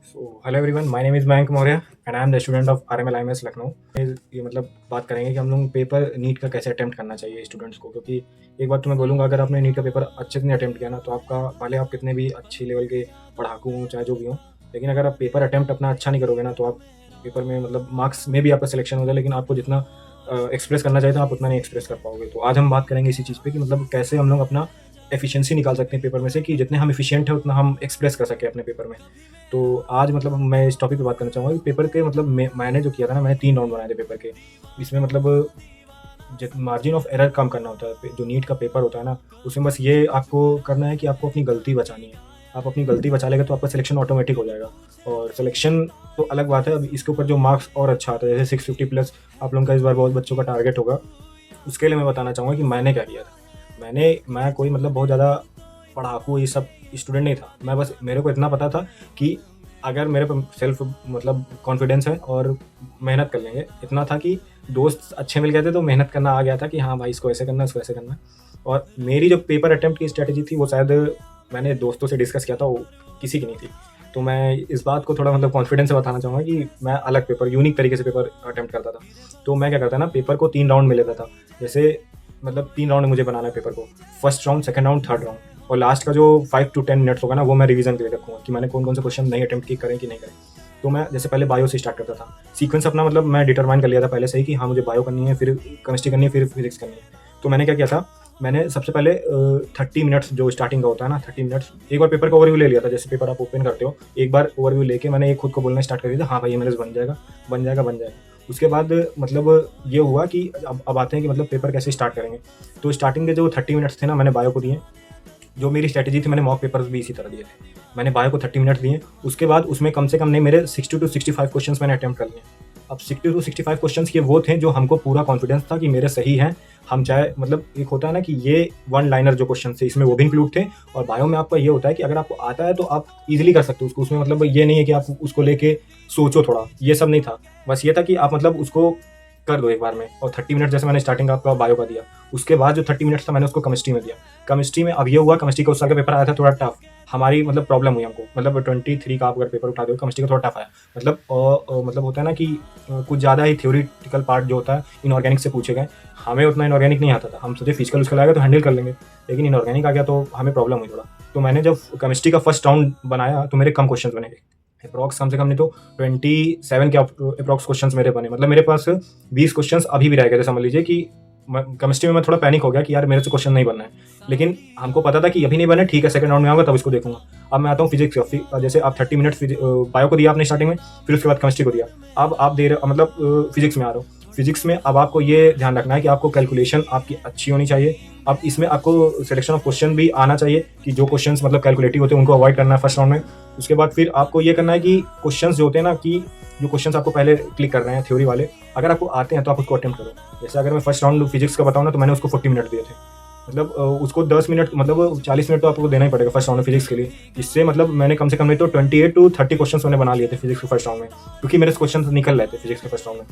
So, hello everyone, my name is Mayank Maurya and I am the student of RML IMS Lucknow. ये मतलब बात करेंगे कि हम लोग पेपर नीट का कैसे अटेम्प्ट करना चाहिए स्टूडेंट्स को, क्योंकि एक बात तो मैं बोलूँगा, अगर आपने नीट का पेपर अच्छे से नहीं अटेम्प्ट किया ना, तो आपका भले आप कितने भी अच्छे लेवल के पढ़ाकू हों चाहे जो भी हों, लेकिन अगर आप पेपर अटेम्प्ट अपना अच्छा नहीं करोगे ना, तो आप पेपर में मतलब मार्क्स में भी आपका सिलेक्शन हो जाए, लेकिन आपको जितना एक्सप्रेस करना चाहिए था आप उतना नहीं एक्सप्रेस कर पाओगे। तो आज हम बात करेंगे इसी चीज़ पे कि मतलब कैसे हम लोग अपना एफिशिएंसी निकाल सकते हैं पेपर में से, कि जितने हम एफिशिएंट हैं उतना हम एक्सप्रेस कर सकें अपने पेपर में। तो आज मतलब मैं इस टॉपिक पे बात करना चाहूँगा कि पेपर के मतलब मैंने जो किया था ना, मैंने 3 राउंड बनाए थे पेपर के। इसमें मतलब मार्जिन ऑफ एरर कम करना होता है। जो नीट का पेपर होता है ना, उसमें बस ये आपको करना है कि आपको अपनी गलती बचानी है। आप अपनी गलती बचा लेंगे तो आपका सिलेक्शन ऑटोमेटिक हो जाएगा। और सिलेक्शन तो अलग बात है, अब इसके ऊपर जो मार्क्स और अच्छा आता है, जैसे 650 प्लस आप लोगों का इस बार बहुत बच्चों का टारगेट होगा। उसके लिए मैं बताना चाहूँगा कि मैंने क्या किया था। मैं कोई मतलब बहुत ज़्यादा पढ़ाकू ये सब स्टूडेंट नहीं था। मैं बस, मेरे को इतना पता था कि अगर मेरे पे सेल्फ मतलब कॉन्फिडेंस है और मेहनत कर लेंगे, इतना था कि दोस्त अच्छे मिल गए थे तो मेहनत करना आ गया था कि हाँ भाई इसको ऐसे करना है, इसको ऐसे करना है। और मेरी जो पेपर अटेम्प्ट की स्ट्रैटेजी थी वो शायद मैंने दोस्तों से डिस्कस किया था, वो किसी की नहीं थी। तो मैं इस बात को थोड़ा मतलब कॉन्फिडेंस से बताना चाहूँगा कि मैं अलग पेपर, यूनिक तरीके से पेपर अटेम्प्ट करता था। तो मैं क्या करता ना, पेपर को 3 राउंड में लेता था। जैसे मतलब 3 राउंड मुझे बनाना है पेपर को, first round, second round, third round. और लास्ट का जो 5 to 10 मिनट्स होगा ना, वो मैं रिवीजन के लिए रखूँगा कि मैंने कौन कौन से क्वेश्चन नहीं अटेम्प्ट किए, करें कि नहीं करें। तो मैं जैसे पहले बायो से स्टार्ट करता था। सीक्वेंस अपना मतलब मैं डिटरमाइन कर लिया था पहले से ही कि हाँ मुझे बायो करनी है, फिर केमिस्ट्री करनी है, फिर फिजिक्स करनी है। तो मैंने क्या किया था, मैंने सबसे पहले 30 मिनट्स जो स्टार्टिंग का होता है ना, 30 मिनट्स एक बार पेपर का ओवरव्यू ले लिया था। जैसे पेपर आप ओपन करते हो, एक बार ओवरव्यू लेके मैंने खुद को बोलना स्टार्ट कर दिया था, हाँ भाई ये मेरे से बन जाएगा, बन जाएगा, बन जाएगा। उसके बाद मतलब ये हुआ कि अब आते हैं कि मतलब पेपर कैसे स्टार्ट करेंगे। तो स्टार्टिंग के जो 30 मिनट्स थे ना, मैंने बायो को दिए। जो मेरी स्ट्रैटेजी थी, मैंने मॉक पेपर्स भी इसी तरह दिए थे। मैंने बायो को 30 मिनट दिए। उसके बाद उसमें कम से कम नहीं, मेरे 60 to 65 क्वेश्चंस मैंने अटेम्प्ट कर लिए। अब 60 to 65 क्वेश्चंस ये वो थे जो हमको पूरा कॉन्फिडेंस था कि मेरे सही हैं। हम चाहे मतलब एक होता है ना कि ये वन लाइनर जो क्वेश्चन थे इसमें वो भी इंक्लूड थे। और बायो में आपका ये होता है कि अगर आपको आता है तो आप इजीली कर सकते हो उसको। उसमें मतलब ये नहीं है कि आप उसको लेके सोचो थोड़ा, ये सब नहीं था। बस ये था कि आप मतलब उसको कर दो एक बार में। और 30 मिनट जैसे मैंने स्टार्टिंग आपका बायो का दिया, उसके बाद जो 30 मिनट था मैंने उसको केमिस्ट्री में दिया। केमिस्ट्री में अब ये हुआ, केमिस्ट्री का उस साल का पेपर आया था थोड़ा टफ। हमारी मतलब प्रॉब्लम हुई हमको, मतलब 23 का आप अगर पेपर उठा दो, केमिस्ट्री का थोड़ा टफ आया। मतलब होता है ना कि कुछ ज़्यादा ही थ्योरिटिकल पार्ट जो होता है इनऑर्गेनिक से पूछे गए। हमें उतना इनऑर्गेनिक नहीं आता था, हम सोचे फिजिकल उसका आएगा तो हैंडल कर लेंगे, लेकिन इनऑर्गेनिक आ गया तो हमें प्रॉब्लम हुई थोड़ा। तो मैंने जब केमिस्ट्री का फर्स्ट राउंड बनाया तो मेरे कम क्वेश्चन बने, अप्रॉक्स कम से कम नहीं तो 27 के अप्रॉक्स क्वेश्चंस मेरे बने। मतलब मेरे पास 20 क्वेश्चंस अभी भी रह गए थे। समझ लीजिए कि केमिस्ट्री में मैं थोड़ा पैनिक हो गया कि यार मेरे से क्वेश्चन नहीं बनना है, लेकिन हमको पता था कि अभी नहीं बने, ठीक है सेकंड राउंड में आऊंगा तब इसको देखूंगा। अब मैं आता हूँ फिजिक्स का। जैसे आप 30 मिनट बायो को दिया आपने स्टार्टिंग में, फिर उसके बाद केमिस्ट्री को दिया। अब आप दे रहे मतलब फिजिक्स में आ रहे हो। फिजिक्स में अब आपको ये ध्यान रखना है कि आपको कैलकुलेशन आपकी अच्छी होनी चाहिए। अब इसमें आपको सिलेक्शन ऑफ क्वेश्चन भी आना चाहिए कि जो क्वेश्चंस मतलब कैलकुलेटिव होते हैं उनको अवॉइड करना है फर्स्ट राउंड में। उसके बाद फिर आपको ये करना है कि क्वेश्चंस जो होते हैं ना, कि जो क्वेश्चंस आपको पहले क्लिक कर रहे हैं थ्योरी वाले, अगर आपको आते हैं तो आप उसको अटेम्प्ट करो। जैसे अगर मैं फर्स्ट राउंड फिजिक्स का बताऊँ ना, तो मैंने उसको 40 मिनट दिए थे। मतलब उसको 10 मिनट मतलब 40 मिनट तो आपको देना ही पड़ेगा फर्स्ट राउंड में फिजिक्स के लिए। इससे मतलब मैंने कम से कम नहीं तो 28 to 30 क्वेश्चन मैंने बना लिए थे फिजिक्स के फर्स्ट राउंड में, क्योंकि मेरे क्वेश्चन निकल रहे थे फिजिक्स के फर्स्ट राउंड में।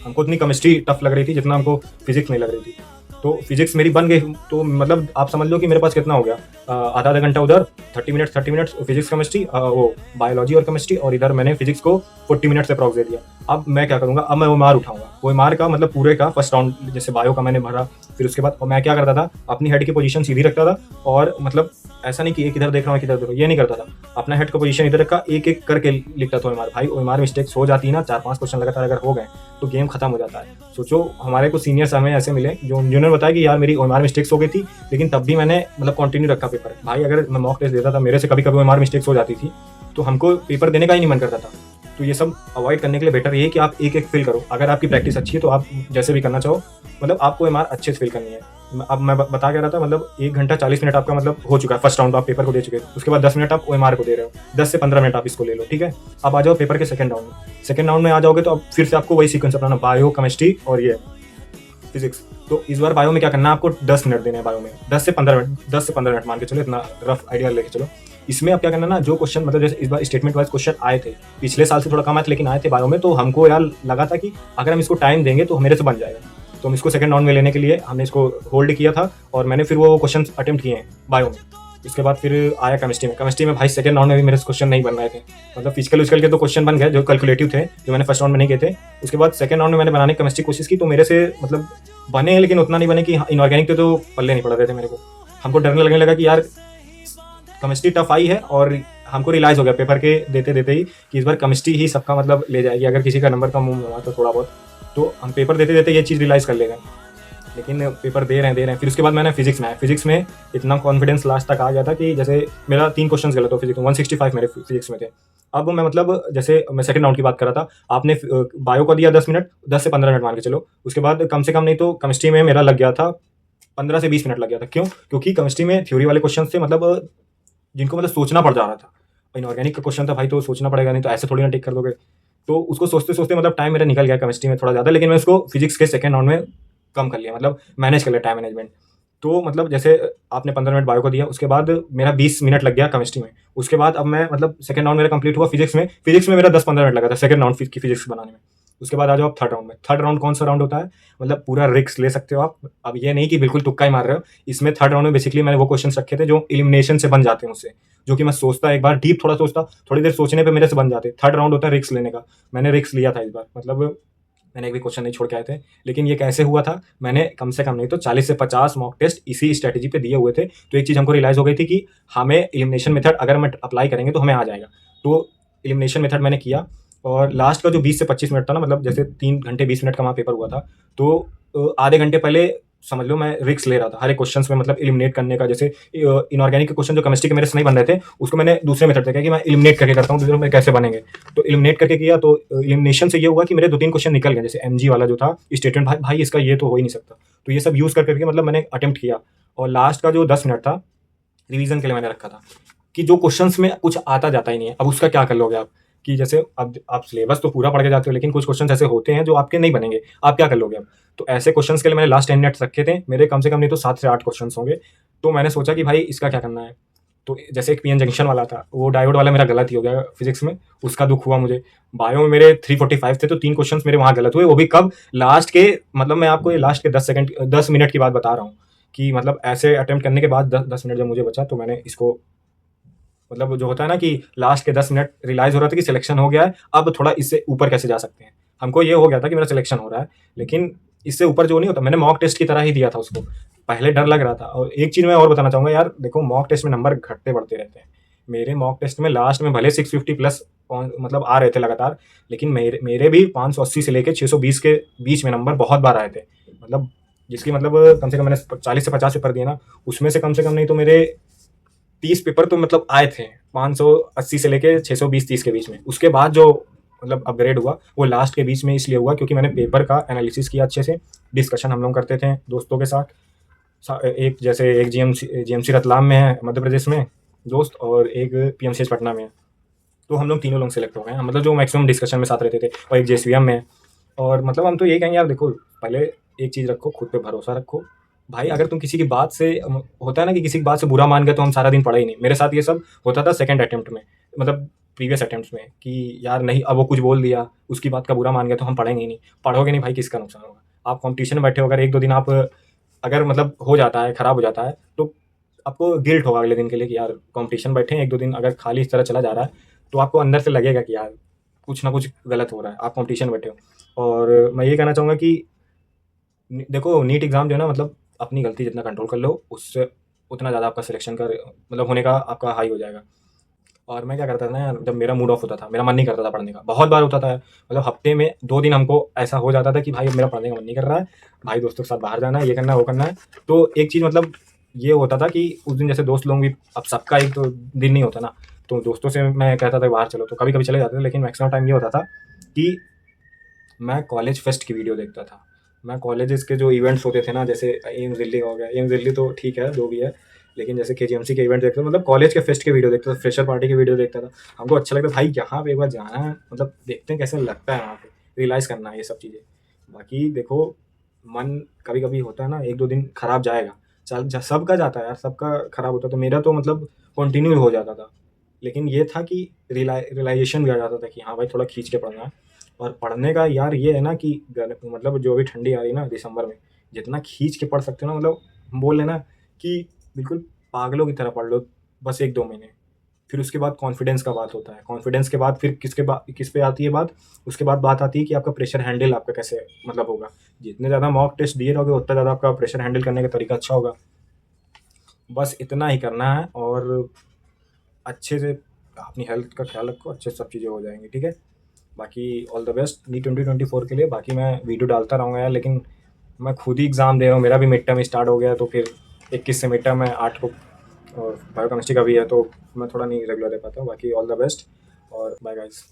हमको इतनी केमिस्ट्री टफ लग रही थी जितना हमको फिजिक्स नहीं लग रही थी। तो फिजिक्स मेरी बन गई। तो मतलब आप समझ लो कि मेरे पास कितना हो गया, आधा आधा घंटा उधर 30 मिनट्स फिजिक्स केमिस्ट्री, वो बायोलॉजी और केमिस्ट्री, और इधर मैंने फिजिक्स को 40 मिनट से अप्रॉक्स दे दिया। अब मैं क्या करूंगा, अब मैं OMR उठाऊंगा। OMR का मतलब पूरे का फर्स्ट राउंड जैसे बायो का मैंने भरा। फिर उसके बाद मैं क्या करता था, अपनी हेड की पोजीशन सीधी रखता था, और मतलब ऐसा नहीं कि एक इधर देख रहा हूँ एक इधर देख रहा हूँ, ये नहीं करता था। अपना हेड का पोजीशन इधर रखा, एक एक करके लिखता था OMR। भाई OMR मिस्टेक्स हो जाती है ना, 4-5 क्वेश्चन लगातार अगर हो गए तो गेम खत्म हो जाता है। सोचो हमारे कुछ सीनियर्स हमें ऐसे मिले जिन्होंने बताया कि यार मेरी OMR मिस्टेक्स हो गई थी, लेकिन तब भी मैंने मतलब कंटिन्यू रखा पेपर। भाई अगर मैं मॉक टेस्ट देता था, मेरे से कभी कभी OMR मिस्टेक्स हो जाती थी, तो हमको पेपर देने का ही नहीं मन करता था। तो ये सब अवॉइड करने के लिए बेटर ये है कि आप एक एक फिल करो। अगर आपकी प्रैक्टिस अच्छी है तो आप जैसे भी करना चाहो, मतलब आपको OMR अच्छे से फिल करनी है। अब मैं बता क्या रहा था, मतलब 1 घंटा 40 मिनट आपका मतलब हो चुका है। फर्स्ट राउंड आप पेपर को दे चुके हैं, उसके बाद 10 मिनट आप OMR को दे रहे हो, 10 से 15 मिनट आप इसको ले लो, ठीक है। अब आ जाओ पेपर के सेकंड राउंड में। सेकंड राउंड में आ जाओगे तो अब फिर से आपको वही सीक्वेंस अपनाना, बायो, केमिस्ट्री और ये फिजिक्स। तो इस बार बायो में क्या करना है, आपको 10 मिनट देने हैं बायो में, 10 से 15 मिनट मान के चलो, इतना रफ आइडिया लेके चलो। इसमें आप क्या करना ना, जो क्वेश्चन मतलब जैसे इस बार स्टेटमेंट वाइज क्वेश्चन आए थे, पिछले साल से थोड़ा कम आए थे लेकिन आए थे बायो में, तो हमको यार लगा था कि अगर हम इसको टाइम देंगे तो मेरे से बन जाएगा। तो हम इसको सेकंड राउंड में लेने के लिए हमने इसको होल्ड किया था, और मैंने फिर वो क्वेश्चन अटेम्प्ट किए हैं बायो में। उसके बाद फिर आया केमिस्ट्री में भाई सेकंड राउंड में भी मेरे से क्वेश्चन नहीं बन रहे थे। मतलब फिजिकल विजिकल के तो क्वेश्चन बन गए जो कैलकुलेटिव थे, जो मैंने फर्स्ट राउंड में नहीं किए थे। उसके बाद सेकंड राउंड में मैंने बनाने की केमिस्ट्री कोशिश की, तो मेरे से मतलब बने, लेकिन उतना नहीं बने कि इनऑर्गेनिक के तो पल्ले नहीं पड़ रहे थे मेरे को। हमको डरने लगने लगा कि यार केमिस्ट्री टफ आई है, और हमको रियलाइज़ हो गया पेपर के देते देते ही कि इस बार केमिस्ट्री ही सबका मतलब ले जाएगी, अगर किसी का नंबर कम हुआ तो थोड़ा बहुत, तो हम पेपर देते देते ये चीज़ रियलाइज़ कर लेगा। लेकिन पेपर दे रहे हैं। फिर उसके बाद मैंने फिजिक्स में आया। फिजिक्स में इतना कॉन्फिडेंस लास्ट तक आ गया था कि जैसे मेरा 3 क्वेश्चंस गलत हो फिजिक्स में, 165 मेरे फिजिक्स में थे। अब मैं मतलब जैसे मैं सेकंड राउंड की बात कर रहा था, आपने बायो को दिया 10 मिनट, 10 से 15 मिनट मान के चलो। उसके बाद कम से कम नहीं तो केमिस्ट्री में मेरा लग गया था 15 से 20 मिनट लग गया था। क्यों? क्योंकि केमिस्ट्री में थ्योरी वाले क्वेश्चन थे, मतलब जिनको मतलब सोचना पड़ जा रहा था। इनऑर्गेनिक का क्वेश्चन था भाई, तो सोचना पड़ेगा, नहीं तो ऐसे थोड़ी ना टिक कर दोगे। तो उसको सोचते सोचते मतलब टाइम मेरा निकल गया केमिस्ट्री में थोड़ा ज़्यादा, लेकिन मैं उसको फिजिक्स के सेकंड राउंड में कम कर लिया, मतलब मैनेज कर लिया टाइम मैनेजमेंट। तो मतलब जैसे आपने 15 मिनट बायो को दिया, उसके बाद मेरा 20 मिनट लग गया केमिस्ट्री में। उसके बाद अब मैं मतलब सेकंड राउंड मेरा कंप्लीट हुआ फिजिक्स में मेरा 10-15 मिनट लगा था सेकंड राउंड की फिजिक्स बनाने में। उसके बाद आ जाओ आप थर्ड राउंड में। थर्ड राउंड कौन सा राउंड होता है, मतलब पूरा रिस्क ले सकते हो आप। अब ये नहीं कि बिल्कुल तुक्का ही मार रहे हो। इसमें थर्ड राउंड में बेसिकली मैंने वो क्वेश्चन रखे थे जो इलिमिनेशन से बन जाते हैं उससे, जो कि मैं सोचता एक बार डीप थोड़ा सोचता, थोड़ी देर सोचने पे मेरे से बन जाते। थर्ड राउंड होता है रिस्क लेने का। मैंने रिस्क लिया था इस बार, मतलब मैंने एक भी क्वेश्चन नहीं छोड़ के आए थे। लेकिन ये कैसे हुआ था, मैंने कम से कम नहीं तो 40 से 50 मॉक टेस्ट इसी स्ट्रेटेजी पे दिए हुए थे। तो एक चीज़ हमको रियलाइज़ हो गई थी कि हमें एलिमिनेशन मेथड अगर हम अप्लाई करेंगे तो हमें आ जाएगा। तो एलिमिनेशन मेथड मैंने किया, और लास्ट का जो 20 से 25 मिनट था ना, मतलब जैसे 3 घंटे 20 मिनट का वहाँ पेपर हुआ था, तो आधे घंटे पहले समझ लो मैं रिस्क ले रहा था हर एक क्वेश्चंस में, मतलब एलिमिनेट करने का। जैसे इनऑर्गेनिक के क्वेश्चन जो केमिस्ट्री के मेरे से नहीं बन रहे थे, उसको मैंने दूसरे मेथड से किया कि मैं एलिमिनेट करके करता हूँ, दूसरे में कैसे बनेंगे। तो एलिमिनेट करके किया, तो एलिमिनेशन से ये हुआ कि मेरे 2-3 क्वेश्चन निकल गए। जैसे एमजी वाला जो था स्टेटमेंट, भाई इसका ये तो हो ही नहीं सकता। तो ये सब यूज़ कर करके मतलब मैंने अटेम्प्ट किया। और लास्ट का जो 10 मिनट था रिवीजन के लिए मैंने रखा था, कि जो क्वेश्चंस में कुछ आता जाता ही नहीं है, अब उसका क्या कर लोगे आप। कि जैसे अब आप सिलेबस तो पूरा पढ़ के जाते हो, लेकिन कुछ क्वेश्चंस ऐसे होते हैं जो आपके नहीं बनेंगे, आप क्या कर लोगे अब। तो ऐसे क्वेश्चंस के लिए मैंने लास्ट 10 मिनट्स रखे थे। मेरे कम से कम नहीं तो 7 से 8 क्वेश्चंस होंगे। तो मैंने सोचा कि भाई इसका क्या करना है। तो जैसे एक पीएन जंक्शन वाला था, वो डायोड वाला मेरा गलत ही हो गया फिजिक्स में, उसका दुख हुआ मुझे। बायो में मेरे 345 थे, तो 3 क्वेश्चंस मेरे वहाँ गलत हुए, वो भी कब, लास्ट के, मतलब मैं आपको ये लास्ट के 10 मिनट की बात बता रहा हूँ। कि मतलब ऐसे अटेम्प्ट करने के बाद 10 मिनट जब मुझे बचा, तो मैंने इसको, मतलब जो होता है ना कि लास्ट के 10 मिनट रियलाइज़ हो रहा था कि सिलेक्शन हो गया है, अब थोड़ा इससे ऊपर कैसे जा सकते हैं। हमको ये हो गया था कि मेरा सिलेक्शन हो रहा है, लेकिन इससे ऊपर जो नहीं होता, मैंने मॉक टेस्ट की तरह ही दिया था उसको। पहले डर लग रहा था। और एक चीज़ मैं और बताना चाहूँगा यार, देखो मॉक टेस्ट में नंबर घटते बढ़ते रहते हैं। मेरे मॉक टेस्ट में लास्ट में भले 650 प्लस मतलब आ रहे थे लगातार, लेकिन मेरे भी 580 से लेके 620 के बीच में नंबर बहुत बार आए थे। मतलब जिसकी मतलब कम से कम मैंने 40 से 50 पेपर दिए ना, उसमें से कम नहीं तो मेरे 30 पेपर तो मतलब आए थे 580 से लेके 620-30 के बीच में। उसके बाद जो मतलब अपग्रेड हुआ वो लास्ट के बीच में इसलिए हुआ क्योंकि मैंने पेपर का एनालिसिस किया अच्छे से। डिस्कशन हम लोग करते थे दोस्तों के साथ। एक जैसे एक जीएमसी रतलाम में है मध्य प्रदेश में दोस्त, और एक पीएमसीएच पटना में है। तो हम लोग तीनों लोग सेलेक्ट हो गए हैं, मतलब जो मैक्सिमम डिस्कशन में साथ रहते थे। और एक जेसीएम में है। और मतलब हम तो यही कहेंगे यार, देखो पहले एक चीज़ रखो, खुद पे भरोसा रखो। भाई अगर तुम किसी की बात से, होता है ना कि किसी की बात से बुरा मान गए तो हम सारा दिन पढ़े ही नहीं। मेरे साथ ये सब होता था सेकंड अटेम्प्ट में, मतलब प्रीवियस अटेम्प्ट्स में, कि यार नहीं अब वो कुछ बोल दिया, उसकी बात का बुरा मान गया तो हम पढ़ेंगे ही नहीं। पढ़ोगे नहीं भाई, किसका नुकसान होगा। आप कॉम्पिटिशन में बैठे हो, अगर 1-2 दिन आप अगर मतलब हो जाता है, खराब हो जाता है, तो आपको गिल्ट होगा अगले दिन के लिए कि यार कॉम्पिटिशन बैठे हैं, 1-2 दिन अगर खाली इस तरह चला जा रहा है, तो आपको अंदर से लगेगा कि यार कुछ ना कुछ गलत हो रहा है, आप कॉम्पिटिशन बैठे हो। और मैं ये कहना चाहूँगा कि देखो नीट एग्ज़ाम जो है ना, मतलब अपनी गलती जितना कंट्रोल कर लो, उससे उतना ज़्यादा आपका सिलेक्शन का मतलब होने का आपका हाई हो जाएगा। और मैं क्या करता था ना यार, जब मेरा मूड ऑफ होता था, मेरा मन नहीं करता था पढ़ने का, बहुत बार होता था, मतलब हफ्ते में 2 दिन हमको ऐसा हो जाता था कि भाई अब मेरा पढ़ने का मन नहीं कर रहा है, भाई दोस्तों के साथ बाहर जाना है, ये करना है, वो करना है। तो एक चीज़ मतलब ये होता था कि उस दिन जैसे दोस्त लोग भी, अब सबका एक तो दिन नहीं होता ना, तो दोस्तों से मैं कहता था बाहर चलो, तो कभी-कभी चले जाते थे, लेकिन मैक्सिमम टाइम ये होता था कि मैं कॉलेज फेस्ट की वीडियो देखता था। मैं कॉलेजेस के जो इवेंट्स होते थे ना, जैसे एम्स दिल्ली का हो गया, एम्स दिल्ली तो ठीक है जो भी है, लेकिन जैसे केजीएमसी के इवेंट देखता था, मतलब कॉलेज के फेस्ट के वीडियो देखता था, फ्रेशर पार्टी की वीडियो देखता था। हमको अच्छा लगता भाई यहाँ पे एक बार जाना है, मतलब देखते हैं कैसा लगता है वहाँ पे, रियलाइज़ करना है ये सब चीज़ें। बाकी देखो मन कभी-कभी होता है ना, 1-2 दिन खराब जाएगा, सबका जाता है यार, सबका खराब होता है, तो मेरा तो मतलब कंटिन्यू हो जाता था। लेकिन ये था कि रियलाइज़ेशन भी आ जाता था कि हाँ भाई थोड़ा खींच के पढ़ना है। और पढ़ने का यार ये है ना कि मतलब जो अभी ठंडी आ रही है ना दिसंबर में, जितना खींच के पढ़ सकते हो ना, मतलब हम बोल लेना कि बिल्कुल पागलों की तरह पढ़ लो बस 1-2 महीने। फिर उसके बाद कॉन्फिडेंस का बात होता है। कॉन्फिडेंस के बाद फिर किस पे आती है बात? उसके बाद बात आती है कि आपका प्रेशर हैंडल आपका कैसे मतलब होगा। जितने ज़्यादा मॉक टेस्ट दिए रहोगे उतना ज़्यादा आपका प्रेशर हैंडल करने का तरीका अच्छा होगा। बस इतना ही करना है और अच्छे से अपनी हेल्थ का ख्याल रखो, अच्छे से सब चीज़ें हो जाएँगी, ठीक है? बाकी ऑल द बेस्ट नीट 2024 के लिए। बाकी मैं वीडियो डालता रहूँगा यार, लेकिन मैं खुद ही एग्ज़ाम दे रहा हूँ, मेरा भी मिड टर्म स्टार्ट हो गया, तो फिर 21 से मिड टर्म है, 8 को और बायोकेमिस्ट्री का भी है, तो मैं थोड़ा नहीं रेगुलर दे पाता हूँ। बाकी ऑल द बेस्ट और बाय गाइस।